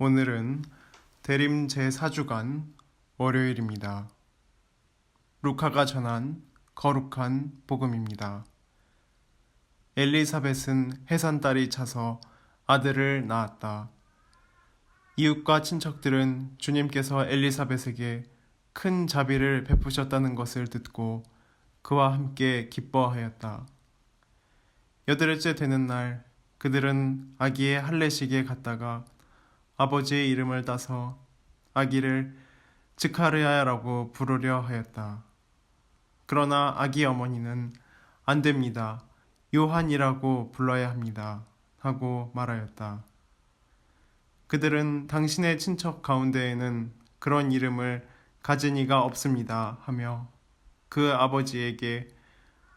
오늘은 대림 제4주간 월요일입니다. 루카가 전한 거룩한 복음입니다. 엘리사벳은 해산달이 차서 아들을 낳았다. 이웃과 친척들은 주님께서 엘리사벳에게 큰 자비를 베푸셨다는 것을 듣고 그와 함께 기뻐하였다. 8일째 되는 날 그들은 아기의 할례식에 갔다가 아버지의 이름을 따서 아기를 즈카르야라고 부르려 하였다. 그러나 아기 어머니는 안 됩니다. 요한이라고 불러야 합니다. 하고 말하였다. 그들은 당신의 친척 가운데에는 그런 이름을 가진 이가 없습니다. 하며 그 아버지에게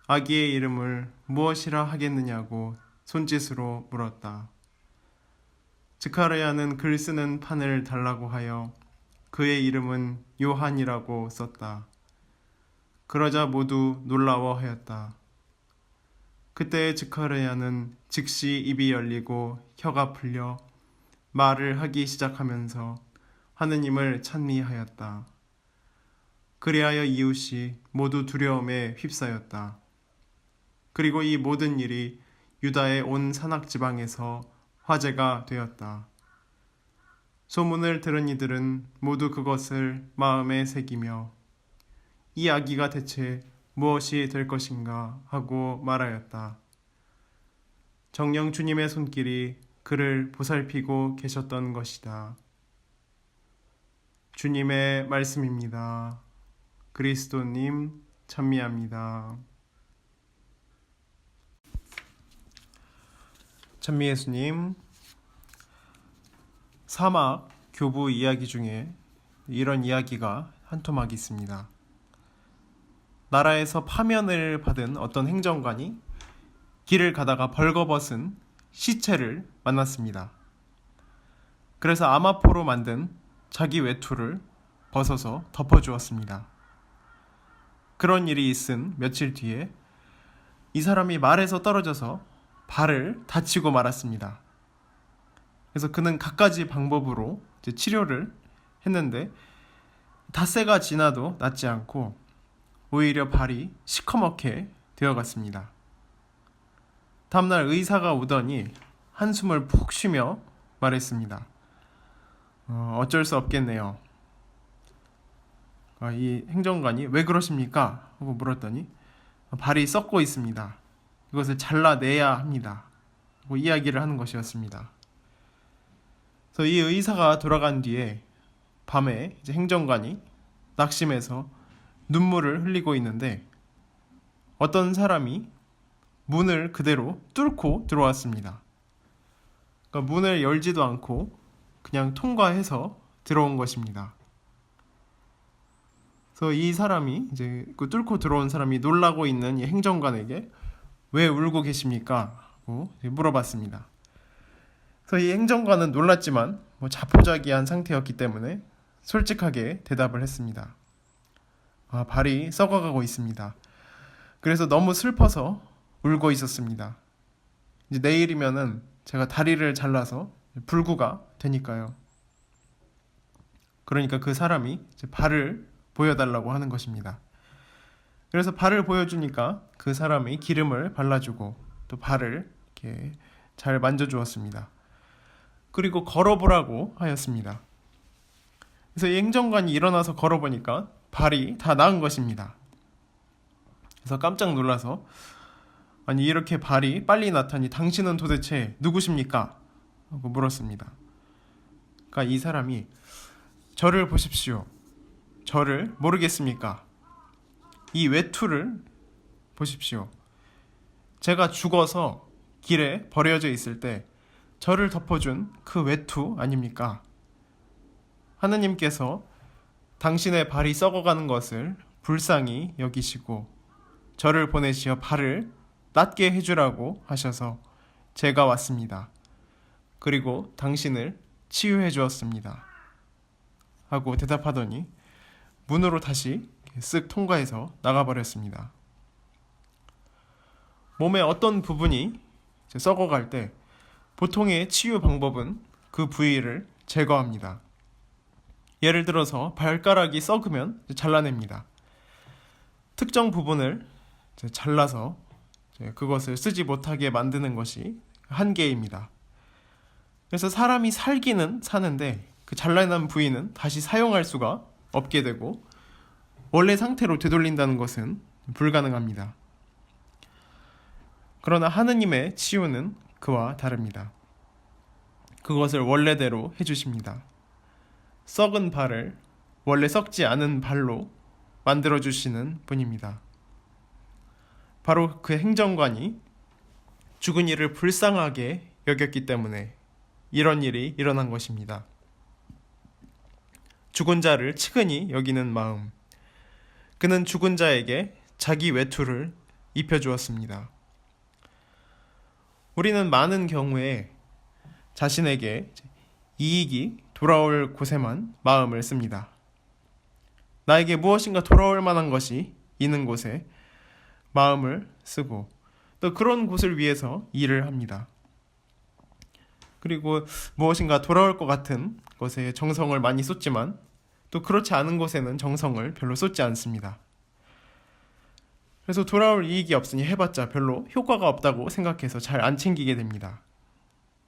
아기의 이름을 무엇이라 하겠느냐고 손짓으로 물었다. 즈카르야는 글 쓰는 판을 달라고 하여 그의 이름은 요한이라고 썼다. 그러자 모두 놀라워하였다. 그때 즈카르야는 즉시 입이 열리고 혀가 풀려 말을 하기 시작하면서 하느님을 찬미하였다. 그리하여 이웃이 모두 두려움에 휩싸였다. 그리고 이 모든 일이 유다의 온 산악지방에서 화제가 되었다. 소문을 들은 이들은 모두 그것을 마음에 새기며 이 아기가 대체 무엇이 될 것인가 하고 말하였다. 정녕 주님의 손길이 그를 보살피고 계셨던 것이다. 주님의 말씀입니다. 그리스도님 찬미합니다. 찬미 예수님, 사막 교부 이야기 중에 이런 이야기가 한 토막 있습니다. 나라에서 파면을 받은 어떤 행정관이 길을 가다가 벌거벗은 시체를 만났습니다. 그래서 아마포로 만든 자기 외투를 벗어서 덮어주었습니다. 그런 일이 있은 며칠 뒤에 이 사람이 말에서 떨어져서 발을 다치고 말았습니다. 그래서 그는 갖가지 방법으로 치료를 했는데 닷새가 지나도 낫지 않고 오히려 발이 시커멓게 되어갔습니다. 다음날 의사가 오더니 한숨을 푹 쉬며 말했습니다. 어쩔 수 없겠네요. 이 행정관이 왜 그러십니까? 하고 물었더니 발이 썩고 있습니다. 이것을 잘라내야 합니다. 하고 이야기를 하는 것이었습니다. 그래서 이 의사가 돌아간 뒤에 밤에 이제 행정관이 낙심해서 눈물을 흘리고 있는데 어떤 사람이 문을 그대로 뚫고 들어왔습니다. 그러니까 문을 열지도 않고 그냥 통과해서 들어온 것입니다. 그래서 이 사람이 이제 그 뚫고 들어온 사람이 놀라고 있는 이 행정관에게 왜 울고 계십니까? 하고 물어봤습니다. 그래서 이 행정관은 놀랐지만 자포자기한 상태였기 때문에 솔직하게 대답을 했습니다. 발이 썩어가고 있습니다. 그래서 너무 슬퍼서 울고 있었습니다. 이제 내일이면은 제가 다리를 잘라서 불구가 되니까요. 그러니까 그 사람이 이제 발을 보여달라고 하는 것입니다. 그래서 발을 보여주니까 그 사람이 기름을 발라주고 또 발을 이렇게 잘 만져주었습니다. 그리고 걸어보라고 하였습니다. 그래서 이 행정관이 일어나서 걸어보니까 발이 다 나은 것입니다. 그래서 깜짝 놀라서 아니 이렇게 발이 빨리 나타니 당신은 도대체 누구십니까? 하고 물었습니다. 그러니까 이 사람이 저를 보십시오. 저를 모르겠습니까? 이 외투를 보십시오. 제가 죽어서 길에 버려져 있을 때 저를 덮어준 그 외투 아닙니까? 하느님께서 당신의 발이 썩어가는 것을 불쌍히 여기시고 저를 보내시어 발을 낫게 해주라고 하셔서 제가 왔습니다. 그리고 당신을 치유해 주었습니다. 하고 대답하더니 문으로 다시 쓱 통과해서 나가버렸습니다. 몸의 어떤 부분이 썩어갈 때 보통의 치유 방법은 그 부위를 제거합니다. 예를 들어서 발가락이 썩으면 잘라냅니다. 특정 부분을 잘라서 그것을 쓰지 못하게 만드는 것이 한계입니다. 그래서 사람이 살기는 사는데 그 잘라낸 부위는 다시 사용할 수가 없게 되고 원래 상태로 되돌린다는 것은 불가능합니다. 그러나 하느님의 치유는 그와 다릅니다. 그것을 원래대로 해주십니다. 썩은 발을 원래 썩지 않은 발로 만들어주시는 분입니다. 바로 그 행정관이 죽은 이를 불쌍하게 여겼기 때문에 이런 일이 일어난 것입니다. 죽은 자를 측은히 여기는 마음. 그는 죽은 자에게 자기 외투를 입혀주었습니다. 우리는 많은 경우에 자신에게 이익이 돌아올 곳에만 마음을 씁니다. 나에게 무엇인가 돌아올 만한 것이 있는 곳에 마음을 쓰고 또 그런 곳을 위해서 일을 합니다. 그리고 무엇인가 돌아올 것 같은 것에 정성을 많이 쏟지만 또 그렇지 않은 곳에는 정성을 별로 쏟지 않습니다. 그래서 돌아올 이익이 없으니 해봤자 별로 효과가 없다고 생각해서 잘 안 챙기게 됩니다.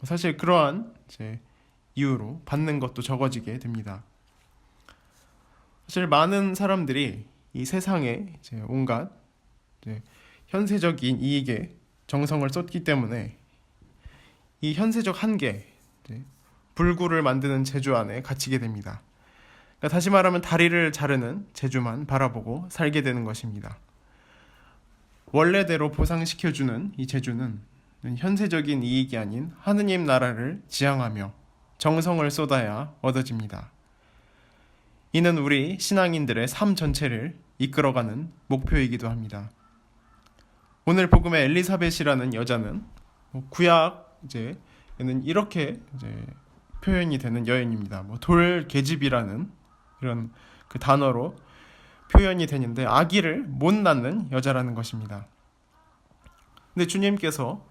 사실 그러한 이유로 받는 것도 적어지게 됩니다. 사실 많은 사람들이 이 세상에 온갖 현세적인 이익에 정성을 쏟기 때문에 이 현세적 한계, 불구를 만드는 재주 안에 갇히게 됩니다. 그러니까 다시 말하면 다리를 자르는 재주만 바라보고 살게 되는 것입니다. 원래대로 보상시켜주는 이 재주는 현세적인 이익이 아닌 하느님 나라를 지향하며 정성을 쏟아야 얻어집니다. 이는 우리 신앙인들의 삶 전체를 이끌어가는 목표이기도 합니다. 오늘 복음의 엘리사벳이라는 여자는 구약에는 이렇게 표현이 되는 여인입니다. 돌 계집이라는 이런 그 단어로 표현이 되는데 아기를 못 낳는 여자라는 것입니다. 근데 주님께서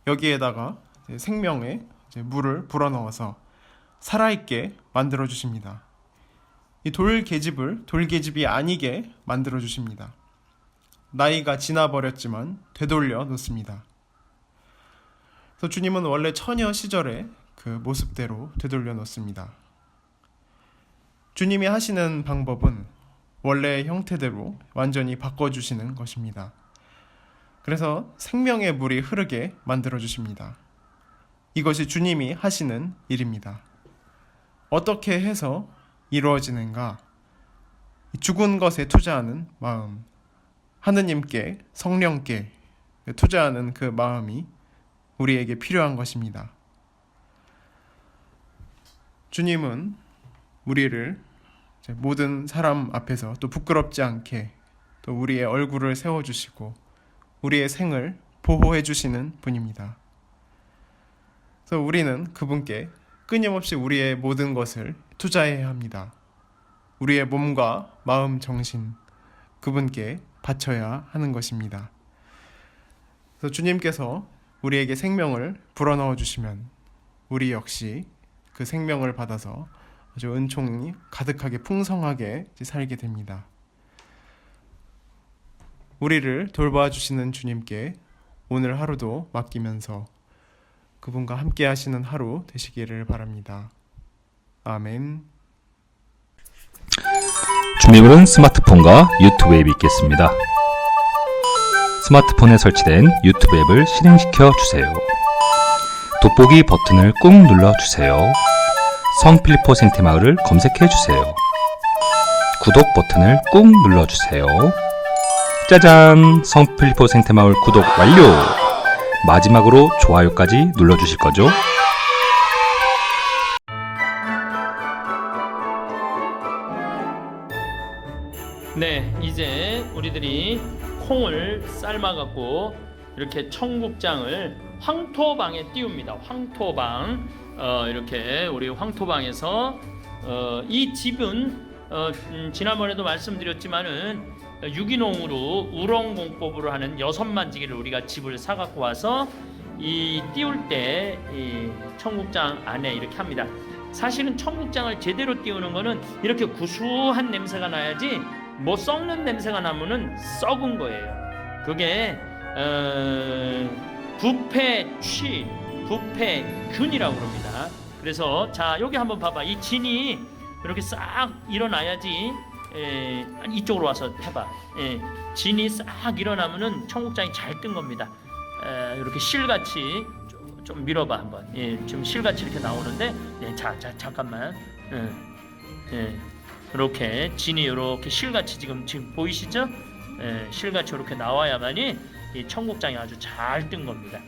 여기에다가 생명의 물을 불어넣어서 살아있게 만들어 주십니다. 이 돌 계집을 돌 계집이 아니게 만들어 주십니다. 나이가 지나버렸지만 되돌려 놓습니다. 그래서 주님은 원래 처녀 시절의 그 모습대로 되돌려 놓습니다. 주님이 하시는 방법은 원래의 형태대로 완전히 바꿔주시는 것입니다. 그래서 생명의 물이 흐르게 만들어 주십니다. 이것이 주님이 하시는 일입니다. 어떻게 해서 이루어지는가? 죽은 것에 투자하는 마음, 하느님께, 성령께 투자하는 그 마음이 우리에게 필요한 것입니다. 주님은 우리를 모든 사람 앞에서 또 부끄럽지 않게 또 우리의 얼굴을 세워주시고 우리의 생을 보호해 주시는 분입니다. 그래서 우리는 그분께 끊임없이 우리의 모든 것을 투자해야 합니다. 우리의 몸과 마음, 정신 그분께 바쳐야 하는 것입니다. 그래서 주님께서 우리에게 생명을 불어넣어 주시면 우리 역시 그 생명을 받아서 아주 은총이 가득하게 풍성하게 살게 됩니다. 우리를 돌봐주시는 주님께 오늘 하루도 맡기면서 그분과 함께 하시는 하루 되시기를 바랍니다. 아멘. 주님은 스마트폰과 유튜브 앱이 있겠습니다. 스마트폰에 설치된 유튜브 앱을 실행시켜 주세요. 돋보기 버튼을 꾹 눌러주세요. 성필리포 생태마을을 검색해 주세요. 구독 버튼을 꾹 눌러주세요. 짜잔! 성필리포 생태마을 구독 완료! 마지막으로 좋아요까지 눌러주실 거죠? 네, 이제 우리들이 콩을 삶아갖고 이렇게 청국장을 황토방에 띄웁니다. 황토방, 이렇게 우리 황토방에서 이 집은 지난번에도 말씀드렸지만은 유기농으로 우렁공법으로 하는 6만지기를 우리가 집을 사갖고 와서 이 띄울 때 이 청국장 안에 이렇게 합니다. 사실은 청국장을 제대로 띄우는 거는 이렇게 구수한 냄새가 나야지 뭐 썩는 냄새가 나면은 썩은 거예요. 그게 부패취, 부패균이라고 그럽니다. 그래서 자 여기 한번 봐봐. 이 진이 이렇게 싹 일어나야지. 이쪽으로 와서 해봐. 진이 싹 일어나면은 청국장이 잘 뜬 겁니다. 이렇게 실같이 좀 밀어봐 한번. 지금 실같이 이렇게 나오는데, 자 잠깐만. 이렇게 진이 이렇게 실같이 지금 보이시죠? 실같이 이렇게 나와야만이 이 청국장이 아주 잘 뜬 겁니다.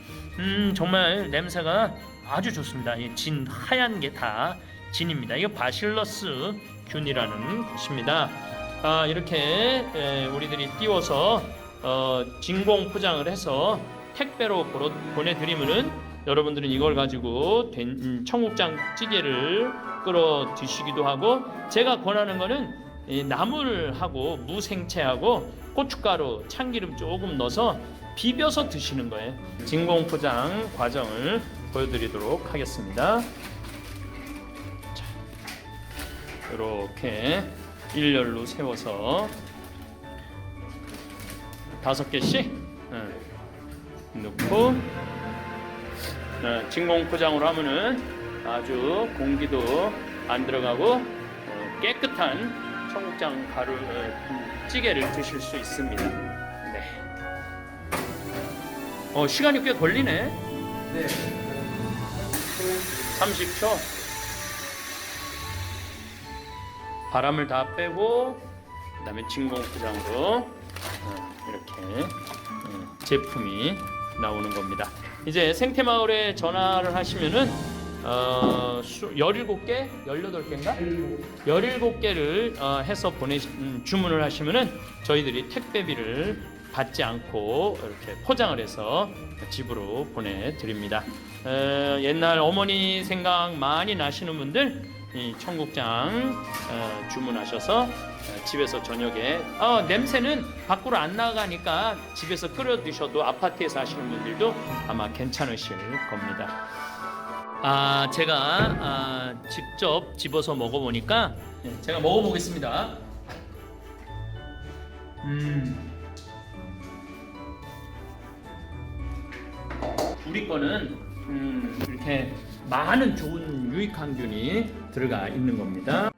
정말 냄새가 아주 좋습니다. 이 진 하얀 게 다 진입니다. 이거 바실러스 균이라는 것입니다. 이렇게 우리들이 띄워서 진공 포장을 해서 택배로 보내드리면은 여러분들은 이걸 가지고 청국장 찌개를 끓여 드시기도 하고, 제가 권하는 거는 나물하고 무생채하고 고춧가루, 참기름 조금 넣어서 비벼서 드시는 거예요. 진공 포장 과정을 보여드리도록 하겠습니다. 자, 이렇게 일렬로 세워서 5개씩 넣고, 진공 포장으로 하면은 아주 공기도 안 들어가고 깨끗한 청국장 가루 찌개를 드실 수 있습니다. 네. 시간이 꽤 걸리네. 네. 30초. 바람을 다 빼고 그다음에 진공 포장으로 이렇게 제품이 나오는 겁니다. 이제 생태마을에 전화를 하시면은 17개, 18개인가? 17개를 해서 주문을 하시면은 저희들이 택배비를 받지 않고 이렇게 포장을 해서 집으로 보내드립니다. 옛날 어머니 생각 많이 나시는 분들 이 청국장 주문하셔서 집에서 저녁에 냄새는 밖으로 안 나가니까 집에서 끓여 드셔도 아파트에서 하시는 분들도 아마 괜찮으실 겁니다. 제가 직접 집어서 먹어보니까 제가 먹어보겠습니다. 우리 거는 이렇게 많은 좋은 유익한 균이 들어가 있는 겁니다.